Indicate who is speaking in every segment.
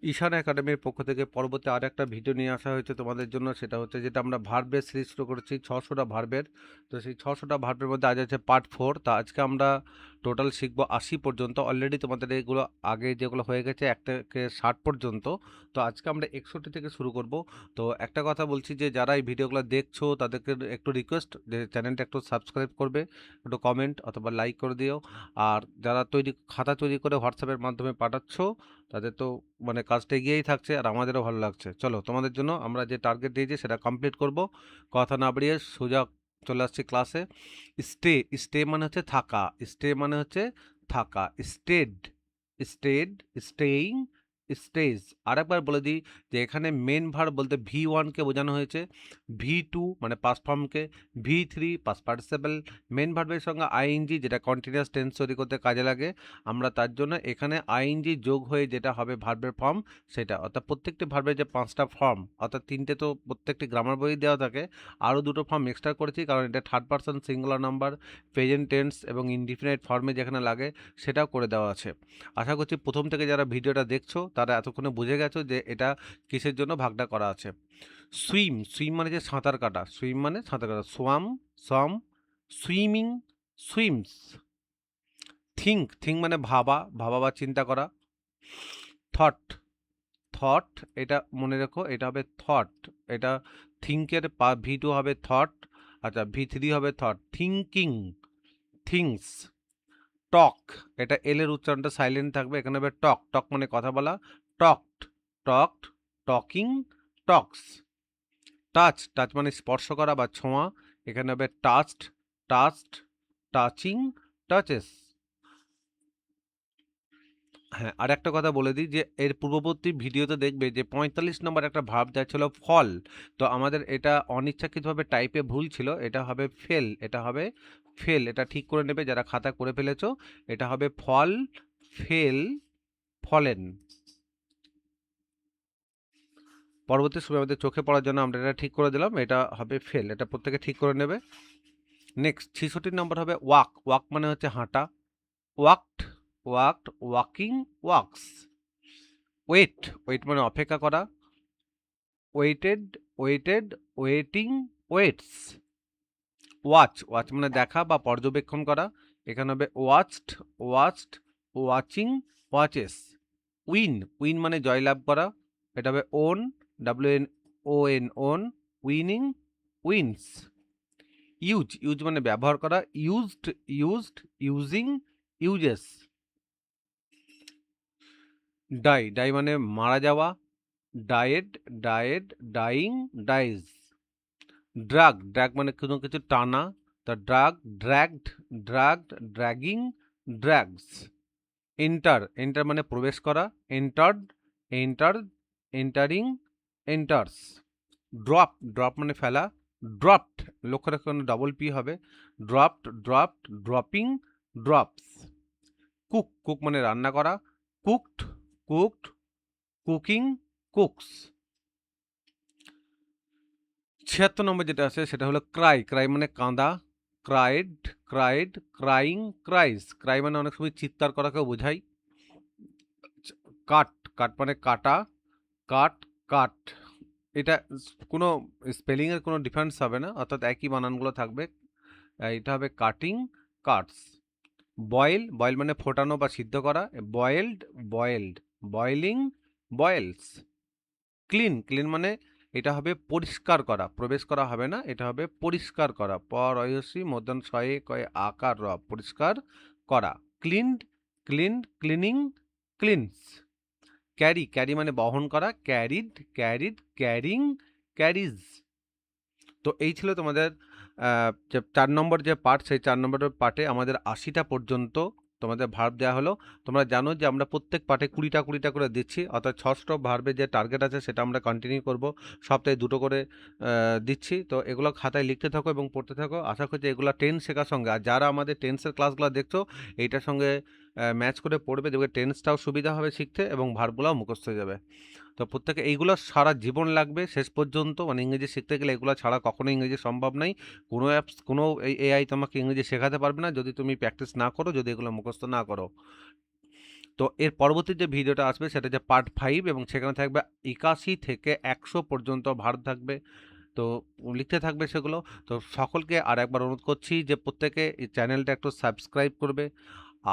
Speaker 1: ঈশান একাডেমির পক্ষ থেকে পরবর্তী আর একটা ভিডিও নিয়ে আসা হয়েছে তোমাদের জন্য। সেটা হচ্ছে যেটা আমরা ভার্বের সিরিজ শুরু করেছি 600টা ভার্বের। তো সেই 600টা ভার্বের মধ্যে আজ আছে পার্ট 4। তা আজকে আমরা টোটাল শিখবো 80 পর্যন্ত। অলরেডি তোমাদের এগুলো আগে যেগুলো হয়ে গেছে 1 থেকে 60 পর্যন্ত। তো আজকে আমরা 61 থেকে শুরু করব। তো একটা কথা বলছি যে যারা এই ভিডিওগুলো দেখছো তাদেরকে একটু রিকোয়েস্ট যে চ্যানেলটা একটু সাবস্ক্রাইব করবে, একটু কমেন্ট অথবা লাইক করে দিও। আর যারা খাতা তৈরি করে হোয়াটসঅ্যাপের মাধ্যমে পাঠাচ্ছ তাদের তো মানে কাজটা এগিয়েই থাকছে আর আমাদেরও ভালো লাগছে। চলো তোমাদের জন্য আমরা যে টার্গেট দিয়েছি সেটা কমপ্লিট করব। কথা না বাড়িয়ে সোজা চলে আসছি ক্লাসে। স্টে, স্টে মানে হচ্ছে থাকা, স্টে মানে হচ্ছে থাকা, স্টেড, স্টেড, স্টেইং, স্টেজ। আরেকবার বলে দিই যে এখানে মেন ভার্ব বলতে V1 কে বোঝানো হয়েছে, V2 মানে পাস্ট ফর্মকে, V3 পাস্ট পার্টিসিপল, মেন ভার্বের সঙ্গে আইএনজি যেটা কন্টিনিউয়াস টেন্স তৈরি করতে কাজে লাগে। আমরা তার জন্য এখানে আইএনজি যোগ হয়ে যেটা হবে ভার্বের ফর্ম সেটা, অর্থাৎ প্রত্যেকটি ভার্বের যে 5টা ফর্ম, অর্থাৎ 3টে তো প্রত্যেকটি গ্রামার বই দেওয়া থাকে, আরও 2টো ফর্ম এক্সট্রা করেছি কারণ এটা third person singular number, present tense এবং ইনডিফিনাইট ফর্মে যেখানে লাগে সেটাও করে দেওয়া আছে। আশা করছি প্রথম থেকে যারা ভিডিওটা দেখছো তারা এতক্ষণে বুঝে গেছো যে এটা কিসের জন্য ভাগটা করা আছে। সুইম, সুইম মানে যে সাঁতার কাটা, সুইম মানে সাঁতার কাটা, সোয়াম, সম, সুইমিং, সুইমস। থিঙ্ক, থিঙ্ক মানে ভাবা, ভাবা বা চিন্তা করা। থট, থট এটা মনে রেখো, এটা হবে থট। এটা থিঙ্কের V2 হবে থট, আচ্ছা V3 হবে থট। Thinking, things. টক, এটা এল এর উচ্চারণটা সাইলেন্ট থাকবে, এখানে হবে টক, টক মানে কথা বলা, টকড, টকড, টকিং, টক্স। টাচ, টাচ মানে স্পর্শ করা বা ছোঁয়া, এখানে হবে টাচড, টাচড, টাচিং, টাচেস। হ্যাঁ, আরেকটা কথা বলে দিই যে এর পূর্ববর্তী ভিডিওতে দেখবে যে 45 নম্বর একটা ভার্ব যা ছিল ফল। তো আমাদের এটা অনিচ্ছাকৃতভাবে টাইপে ভুল ছিল, এটা হবে ফেল, এটা হবে ফেল, এটা ঠিক করে নেবে যারা খাতা করে ফেলেছো। এটা হবে ফল, ফেল, ফলেন। পরবর্তী সময় আমাদের চোখে পড়ার জন্য আমরা এটা ঠিক করে দিলাম, এটা হবে ফেল, এটা প্রত্যেকে ঠিক করে নেবে। নেক্সট 66 নম্বর হবে ওয়াক, ওয়াক মানে হচ্ছে হাঁটা, walked, walked, walking, walks. Wait, wait মানে অপেক্ষা করা, waited, waited, waiting, waits. Watch, watch মানে দেখা বা পর্যবেক্ষণ করা, এখানে হবে watched, watched, watching, watches. Win, win মানে জয়লাভ করা, এটা হবে won, WNON, won, winning, wins. Use, use মানে ব্যবহার করা, used, used, using, uses. Die, die মানে মারা যাওয়া, died, died, dying, dies. Drag, drag মানে কোনো কিছু টানা, তা drag, dragged, ড্রাগড, dragging, drags. Enter, enter মানে প্রবেশ করা, entered, enter, entering, enters. Drop, drop মানে ফেলা, ড্রপড, লক্ষ্য রাখো ডবল পি হবে, dropped, dropped, dropping, drops. Cook, cook মানে রান্না করা, cooked, cooked, cooking, cooks. 76 number যেটা আছে সেটা হলো ক্রাই, ক্রাই মানে কাঁদা, cried, cried, crying, cries. Cry মানে অনেক সময় চিৎকার করাকেও বোঝায়। কাট, কাট মানে কাটা, কাট, কাট। এটা কোনো স্পেলিংয়ের কোনো ডিফারেন্স হবে না, অর্থাৎ একই বানানগুলো থাকবে। এটা হবে কাটিং, কাটস। বয়েল, বয়েল মানে ফোটানো বা সিদ্ধ করা, boiled, boiled, boiling, বয়েলস। Clean, clean মানে এটা হবে পরিষ্কার করা, প্রবেশ করা হবে না, এটা হবে পরিষ্কার করা, পরয়সী মধ্যাহ্ন ছয়ে কয়ে আকার র, পরিষ্কার করা। Cleaned, cleaned, cleaning, cleans. Carry, carry মানে বহন করা, ক্যারিড, ক্যারিড, ক্যারিং, ক্যারিজ। তো এই ছিল তোমাদের যে 4 নম্বর যে পার্ট, সেই 4 নম্বরের পার্টে আমাদের 80টা পর্যন্ত তোমাদের ভার্ব দেওয়া হলো। তোমরা জানো যে আমরা প্রত্যেক পার্টে 20টা 20টা করে দিচ্ছি, অর্থাৎ 6টা ভার্বের যে টার্গেট আছে সেটা আমরা কন্টিনিউ করব। সপ্তাহে 2টো করে দিচ্ছি। তো এগুলো খাতায় লিখতে থাকো এবং পড়তে থাকো। আশা করছি এগুলো টেন্স শেখার সঙ্গে, আর যারা আমাদের টেন্সের ক্লাসগুলো দেখছো এইটার সঙ্গে ম্যাচ করে পড়বে, দেখবে টেন্সটাও সুবিধা হবে শিখতে এবং ভার্বগুলোও মুখস্থ হয়ে যাবে। তো প্রত্যেকে এইগুলো সারা জীবন লাগবে শেষ পর্যন্ত, মানে ইংরেজি শিখতে গেলে এগুলো ছাড়া কখনোই ইংরেজি সম্ভব নয়। কোনো অ্যাপস, কোনো AI তোমাকে ইংরেজি শেখাতে পারবে না যদি তুমি প্র্যাকটিস না করো, যদি এগুলো মুখস্থ না করো। তো এর পরবর্তী যে ভিডিওটা আসবে সেটা হচ্ছে পার্ট 5 এবং সেখানে থাকবে 81 থেকে 100 পর্যন্ত ভার্ব থাকবে। তো লিখতে থাকবে সেগুলো। তো সকলকে আরেকবার অনুরোধ করছি যে প্রত্যেকে এই চ্যানেলটা একটু সাবস্ক্রাইব করবে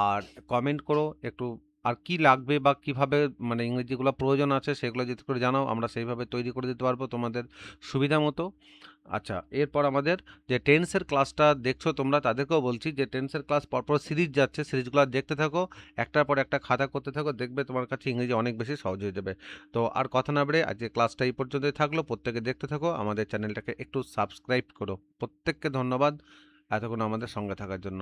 Speaker 1: আর কমেন্ট করো একটু আর কি লাগবে বা কিভাবে মানে ইংরেজিগুলো প্রয়োজন আছে সেগুলো যদি করে জানাও আমরা সেইভাবে তৈরি করে দিতে পারবো তোমাদের সুবিধা মতো। আচ্ছা, এরপর আমাদের যে টেন্সের ক্লাসটা দেখছো তোমরা তাদেরকেও বলছি যে টেন্সের ক্লাস পরপর সিরিজ যাচ্ছে, সিরিজগুলো দেখতে থাকো, একটার পর একটা খাতা করতে থাকো, দেখবে তোমার কাছে ইংরেজি অনেক বেশি সহজ হয়ে যাবে। তো আর কথা না বেড়ে আজকে ক্লাসটা এই পর্যন্তই থাকলো, প্রত্যেকে দেখতে থাকো, আমাদের চ্যানেলটাকে একটু সাবস্ক্রাইব করো। প্রত্যেককে ধন্যবাদ এতক্ষণ আমাদের সঙ্গে থাকার জন্য।